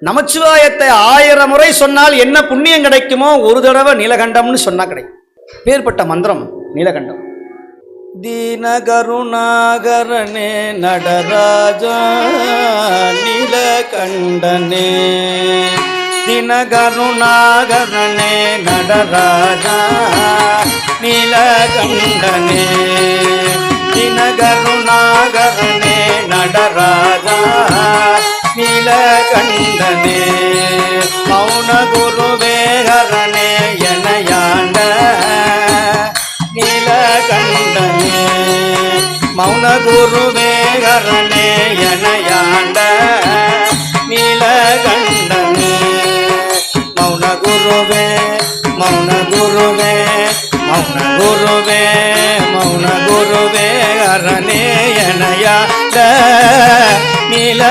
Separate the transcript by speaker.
Speaker 1: நமச்சிவாயத்தை 1000 முறை சொன்னால் என்ன புண்ணியம் கிடைக்குமோ ஒரு தடவை நீலகண்டம்னு சொன்னா கிடைக்கும். பேர்பட்ட மந்திரம் நீலகண்டம். தீனகருணாகரனே நடராஜா நீலகண்டனே, தினகருணாகரனே நடராஜா நீலகண்டனே, தினகருணாகரனே நடராஜா நீலகண்டனே, மௌன குருவேகரனே எனையாண்ட நீலகண்டனே, மௌன குருவேகரனே எனையாண்ட நீலகண்டனே, மௌன குருவே மௌன குருவே மௌன குருவே மௌன குருவே அரனே எனையாண்ட நீல